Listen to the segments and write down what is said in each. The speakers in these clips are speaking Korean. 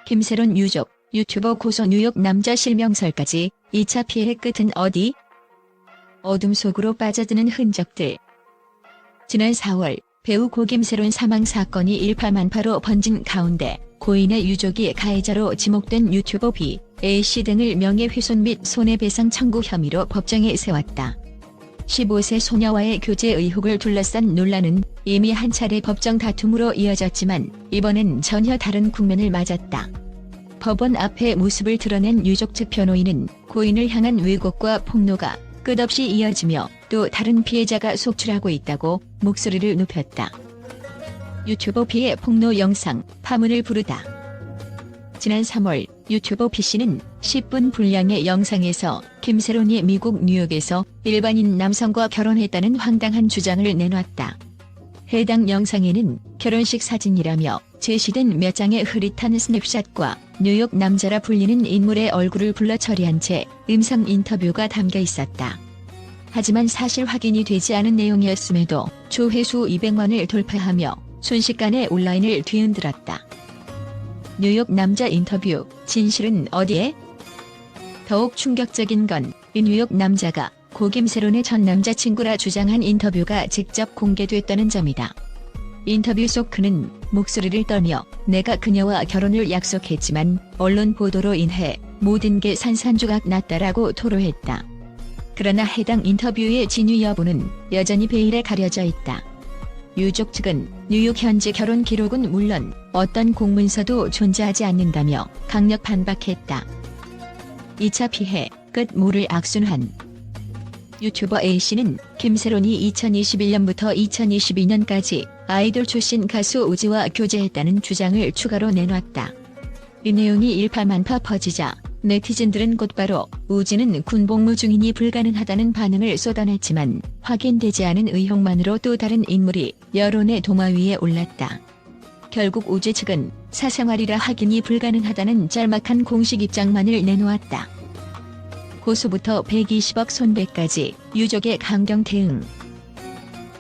김새론 유족, 유튜버 고소 뉴욕 남자 실명설까지 2차 피해 끝은 어디? 어둠 속으로 빠져드는 흔적들. 지난 4월 배우 고 김새론 사망 사건이 일파만파로 번진 가운데 고인의 유족이 가해자로 지목된 유튜버 B, A씨 등을 명예훼손 및 손해배상 청구 혐의로 법정에 세웠다. 15세 소녀와의 교제 의혹을 둘러싼 논란은 이미 한 차례 법정 다툼으로 이어졌지만 이번엔 전혀 다른 국면을 맞았다. 법원 앞에 모습을 드러낸 유족 측 변호인은 고인을 향한 왜곡과 폭로가 끝없이 이어지며 또 다른 피해자가 속출하고 있다고 목소리를 높였다. 유튜버 B의 폭로 영상, 파문을 부르다. 지난 3월 유튜버 B씨는 10분 분량의 영상에서 김새론이 미국 뉴욕에서 일반인 남성과 결혼했다는 황당한 주장을 내놨다. 해당 영상에는 결혼식 사진이라며 제시된 몇 장의 흐릿한 스냅샷과 뉴욕 남자라 불리는 인물의 얼굴을 불러 처리한 채 음성 인터뷰가 담겨 있었다. 하지만 사실 확인이 되지 않은 내용이었음에도 조회수 200만을 돌파하며 순식간에 온라인을 뒤흔들었다. 뉴욕 남자 인터뷰, 진실은 어디에? 더욱 충격적인 건 이 뉴욕 남자가 고 김새론의 전 남자친구라 주장한 인터뷰가 직접 공개됐다는 점이다. 인터뷰 속 그는 목소리를 떨며 내가 그녀와 결혼을 약속했지만 언론 보도로 인해 모든 게 산산조각 났다라고 토로했다. 그러나 해당 인터뷰의 진위 여부는 여전히 베일에 가려져 있다. 유족 측은 뉴욕 현지 결혼 기록은 물론 어떤 공문서도 존재하지 않는다며 강력 반박했다. 2차 피해 끝 모를 악순환. 유튜버 A씨는 김새론이 2021년부터 2022년까지 아이돌 출신 가수 우지와 교제했다는 주장을 추가로 내놨다. 이 내용이 일파만파 퍼지자 네티즌들은 곧바로 우지는 군복무 중이니 불가능하다는 반응을 쏟아냈지만 확인되지 않은 의혹만으로 또 다른 인물이 여론의 도마 위에 올랐다. 결국 우지 측은 사생활이라 확인이 불가능하다는 짤막한 공식 입장만을 내놓았다. 고소부터 120억 손배까지 유족의 강경 대응.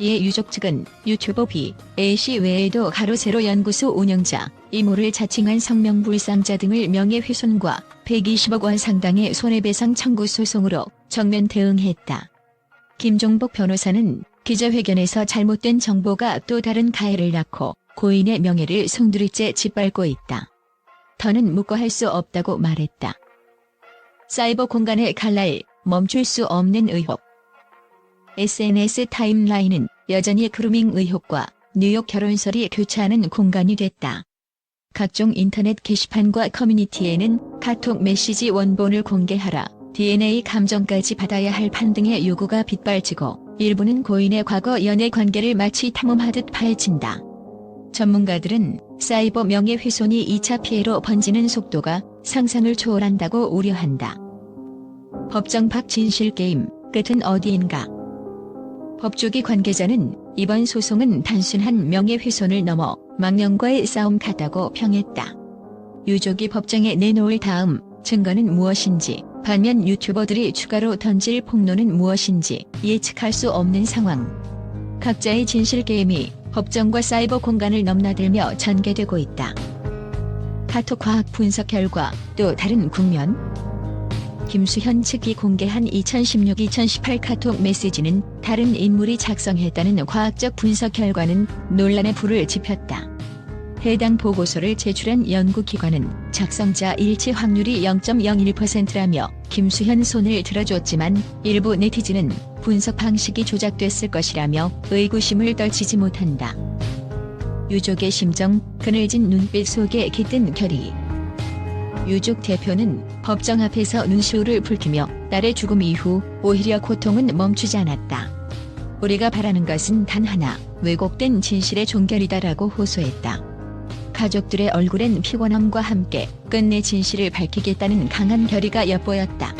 이에 유족 측은 유튜버 B, A씨 외에도 가로세로 연구소 운영자, 이모를 자칭한 성명불상자 등을 명예훼손과 120억 원 상당의 손해배상 청구 소송으로 정면 대응했다. 김종복 변호사는 기자회견에서 잘못된 정보가 또 다른 가해를 낳고 고인의 명예를 송두리째 짓밟고 있다. 더는 묵고할 수 없다고 말했다. 사이버 공간의 칼날, 멈출 수 없는 의혹. SNS 타임라인은 여전히 그루밍 의혹과 뉴욕 결혼설이 교차하는 공간이 됐다. 각종 인터넷 게시판과 커뮤니티에는 카톡 메시지 원본을 공개하라, DNA 감정까지 받아야 할 판등의 요구가 빗발치고 일부는 고인의 과거 연애 관계를 마치 탐험하듯 파헤친다. 전문가들은 사이버 명예훼손이 2차 피해로 번지는 속도가 상상을 초월한다고 우려한다. 법정 밖 진실게임, 끝은 어디인가? 법조계 관계자는 이번 소송은 단순한 명예훼손을 넘어 망령과의 싸움 같다고 평했다. 유족이 법정에 내놓을 다음 증거는 무엇인지, 반면 유튜버들이 추가로 던질 폭로는 무엇인지 예측할 수 없는 상황. 각자의 진실게임이 법정과 사이버 공간을 넘나들며 전개되고 있다. 카톡 과학 분석 결과, 또 다른 국면. 김수현 측이 공개한 2016-2018 카톡 메시지는 다른 인물이 작성했다는 과학적 분석 결과는 논란의 불을 지폈다. 해당 보고서를 제출한 연구기관은 작성자 일치 확률이 0.01%라며 김수현 손을 들어줬지만 일부 네티즌은 분석 방식이 조작됐을 것이라며 의구심을 떨치지 못한다. 유족의 심정, 그늘진 눈빛 속에 깃든 결의. 유족 대표는 법정 앞에서 눈시울을 붉히며 딸의 죽음 이후 오히려 고통은 멈추지 않았다. 우리가 바라는 것은 단 하나, 왜곡된 진실의 종결이다라고 호소했다. 가족들의 얼굴엔 피곤함과 함께 끝내 진실을 밝히겠다는 강한 결의가 엿보였다.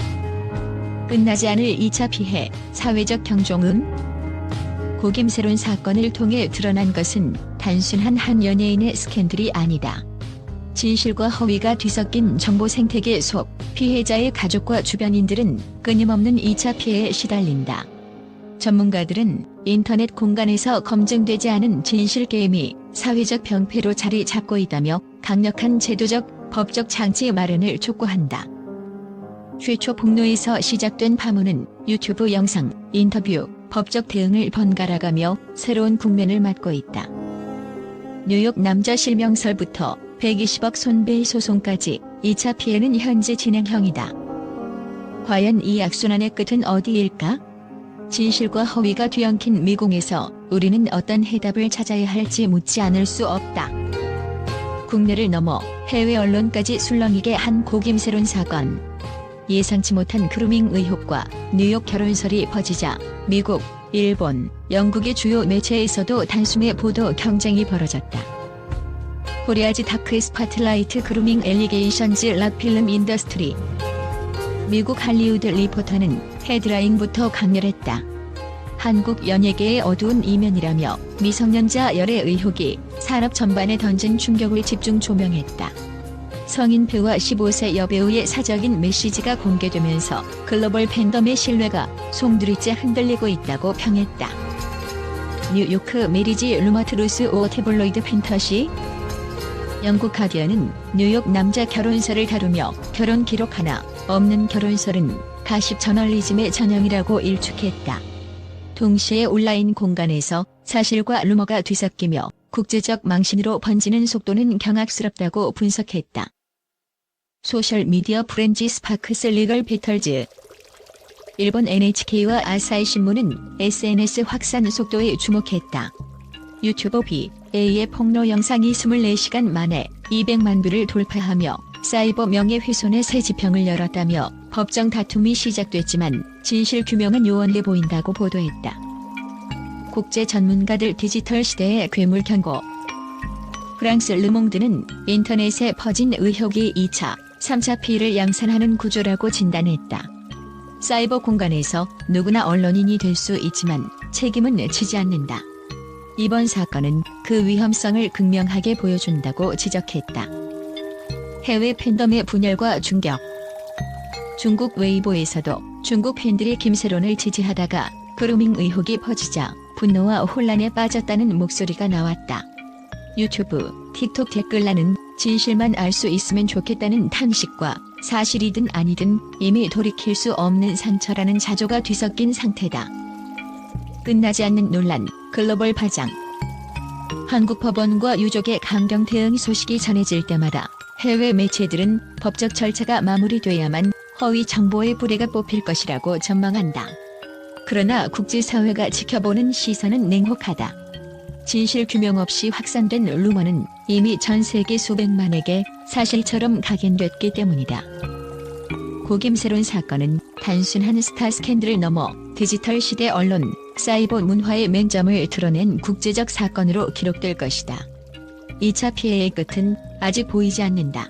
끝나지 않을 2차 피해, 사회적 경종음? 고 김새론 사건을 통해 드러난 것은 단순한 한 연예인의 스캔들이 아니다. 진실과 허위가 뒤섞인 정보 생태계 속 피해자의 가족과 주변인들은 끊임없는 2차 피해에 시달린다. 전문가들은 인터넷 공간에서 검증되지 않은 진실 게임이 사회적 병폐로 자리 잡고 있다며 강력한 제도적, 법적 장치 마련을 촉구한다. 최초 폭로에서 시작된 파문은 유튜브 영상, 인터뷰, 법적 대응을 번갈아가며 새로운 국면을 맞고 있다. 뉴욕 남자 실명설부터 120억 손배일 소송까지 2차 피해는 현재 진행형이다. 과연 이 악순환의 끝은 어디일까? 진실과 허위가 뒤엉킨 미궁에서 우리는 어떤 해답을 찾아야 할지 묻지 않을 수 없다. 국내를 넘어 해외 언론까지 술렁이게 한 고김새로운 사건. 예상치 못한 그루밍 의혹과 뉴욕 결혼설이 퍼지자 미국, 일본, 영국의 주요 매체에서도 단숨에 보도 경쟁이 벌어졌다. 코리아지 다크 스파트라이트 그루밍 엘리게이션즈 락 필름 인더스트리. 미국 할리우드 리포터는 헤드라인부터 강렬했다. 한국 연예계의 어두운 이면이라며 미성년자 열애 의혹이 산업 전반에 던진 충격을 집중 조명했다. 성인 배우와 15세 여배우의 사적인 메시지가 공개되면서 글로벌 팬덤의 신뢰가 송두리째 흔들리고 있다고 평했다. 뉴요크 메리지 루머트루스 오 태블로이드 팬터시. 영국 가디언은 뉴욕 남자 결혼설을 다루며 결혼 기록 하나 없는 결혼설은 가십 저널리즘의 전형이라고 일축했다. 동시에 온라인 공간에서 사실과 루머가 뒤섞이며 국제적 망신으로 번지는 속도는 경악스럽다고 분석했다. 소셜미디어 프렌지 스파크스 리걸 배털즈. 일본 NHK와 아사히 신문은 SNS 확산 속도에 주목했다. 유튜버 BA의 폭로 영상이 24시간 만에 200만 뷰를 돌파하며 사이버 명예훼손의 새 지평을 열었다며 법정 다툼이 시작됐지만 진실 규명은 요원해 보인다고 보도했다. 국제 전문가들 디지털 시대의 괴물 경고. 프랑스 르몽드는 인터넷에 퍼진 의혹이 2차, 3차 피해를 양산하는 구조라고 진단했다. 사이버 공간에서 누구나 언론인이 될 수 있지만 책임은 지지 않는다. 이번 사건은 그 위험성을 극명하게 보여준다고 지적했다. 해외 팬덤의 분열과 충격. 중국 웨이보에서도 중국 팬들이 김세론을 지지하다가 그루밍 의혹이 퍼지자 분노와 혼란에 빠졌다는 목소리가 나왔다. 유튜브, 틱톡 댓글란은 진실만 알 수 있으면 좋겠다는 탄식과 사실이든 아니든 이미 돌이킬 수 없는 상처라는 자조가 뒤섞인 상태다. 끝나지 않는 논란, 글로벌 파장. 한국 법원과 유족의 강경 대응 소식이 전해질 때마다 해외 매체들은 법적 절차가 마무리돼야만 허위 정보의 뿌리가 뽑힐 것이라고 전망한다. 그러나 국제사회가 지켜보는 시선은 냉혹하다. 진실 규명 없이 확산된 루머는 이미 전 세계 수백만에게 사실처럼 각인됐기 때문이다. 고김새로운 사건은 단순한 스타 스캔들을 넘어 디지털 시대 언론, 사이버 문화의 맹점을 드러낸 국제적 사건으로 기록될 것이다. 2차 피해의 끝은 아직 보이지 않는다.